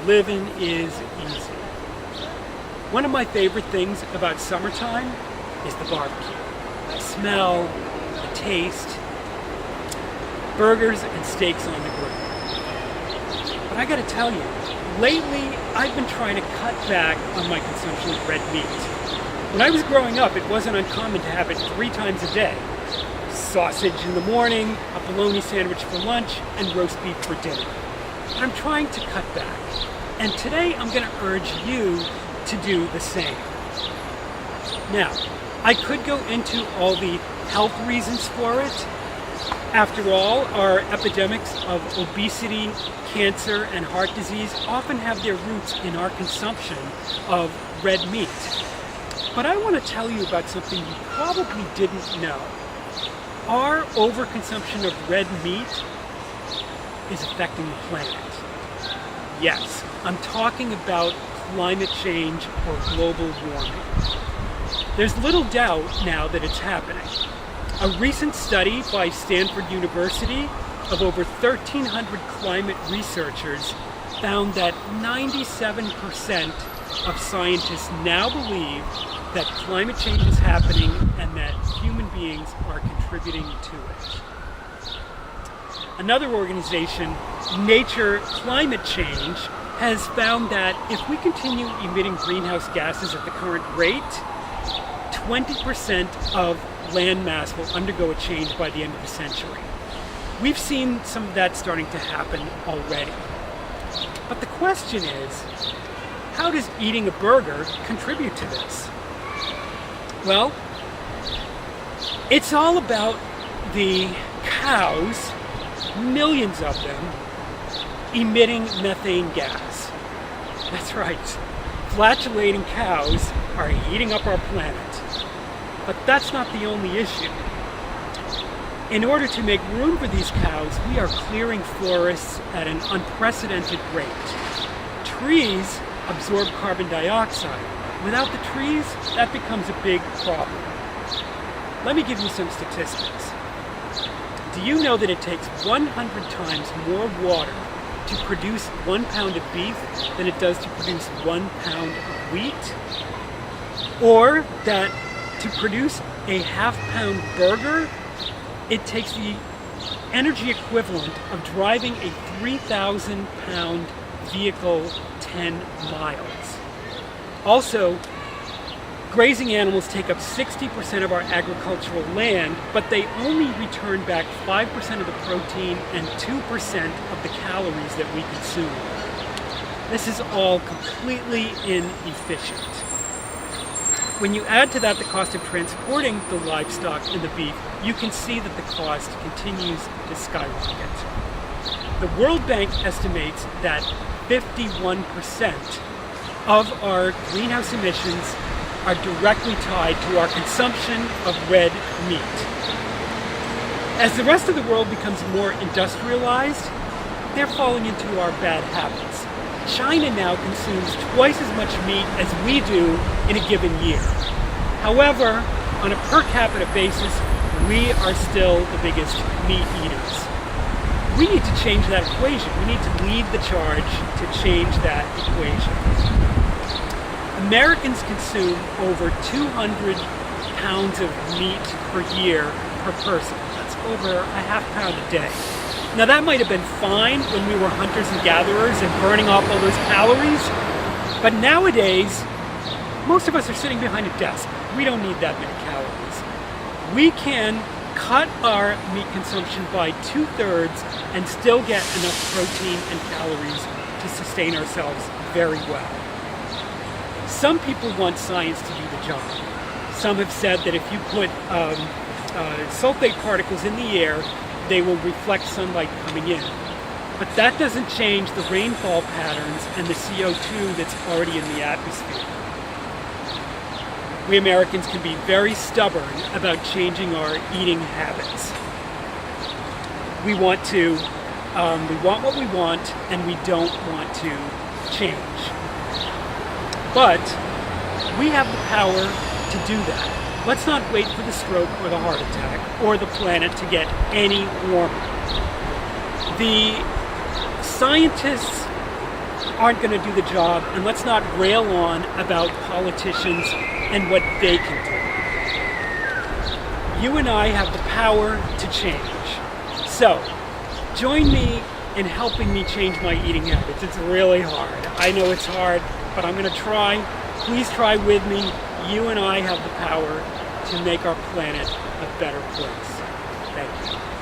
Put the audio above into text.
living is easy. One of my favorite things about summertime is the barbecue. The smell, the taste, burgers and steaks on the grill. But I gotta tell you, lately I've been trying to cut back on my consumption of red meat. When I was growing up, it wasn't uncommon to have it 3 times a day. Sausage in the morning, a bologna sandwich for lunch, and roast beef for dinner. But I'm trying to cut back. And today I'm going to urge you to do the same. Now, I could go into all the health reasons for it. After all, our epidemics of obesity, cancer, and heart disease often have their roots in our consumption of red meat. But I want to tell you about something you probably didn't know. Our overconsumption of red meat is affecting the planet. Yes, I'm talking about climate change or global warming. There's little doubt now that it's happening. A recent study by Stanford University of over 1,300 climate researchers found that 97% of scientists now believe that climate change is happening and that human beings are contributing to it. Another organization, Nature Climate Change, has found that if we continue emitting greenhouse gases at the current rate, 20% of land mass will undergo a change by the end of the century. We've seen some of that starting to happen already. But the question is, how does eating a burger contribute to this? Well, it's all about the cows, millions of them, emitting methane gas. That's right, flatulating cows are heating up our planet. But that's not the only issue. In order to make room for these cows, we are clearing forests at an unprecedented rate. Trees absorb carbon dioxide. Without the trees, that becomes a big problem. Let me give you some statistics. Do you know that it takes 100 times more water to produce 1 pound of beef than it does to produce 1 pound of wheat? Or that to produce a half-pound burger, it takes the energy equivalent of driving a 3,000-pound vehicle 10 miles. Also, grazing animals take up 60% of our agricultural land, but they only return back 5% of the protein and 2% of the calories that we consume. This is all completely inefficient. When you add to that the cost of transporting the livestock and the beef, you can see that the cost continues to skyrocket. The World Bank estimates that 51% of our greenhouse emissions are directly tied to our consumption of red meat. As the rest of the world becomes more industrialized, they're falling into our bad habits. China now consumes twice as much meat as we do in a given year. However, on a per capita basis, we are still the biggest meat eaters. We need to change that equation. We need to lead the charge to change that equation. Americans consume over 200 pounds of meat per year per person. That's over a half pound a day. Now that might have been fine when we were hunters and gatherers and burning off all those calories, but nowadays, most of us are sitting behind a desk. We don't need that many calories. We can cut our meat consumption by 2/3 and still get enough protein and calories to sustain ourselves very well. Some people want science to do the job. Some have said that if you put sulfate particles in the air, they will reflect sunlight coming in. But that doesn't change the rainfall patterns and the CO2 that's already in the atmosphere. We Americans can be very stubborn about changing our eating habits. We want what we want, and we don't want to change. But we have the power to do that. Let's not wait for the stroke or the heart attack or the planet to get any warmer. The scientists aren't going to do the job, and let's not rail on about politicians and what they can do. You and I have the power to change. So, join me in helping me change my eating habits. It's really hard. I know it's hard, but I'm going to try. Please try with me. You and I have the power to make our planet a better place. Thank you.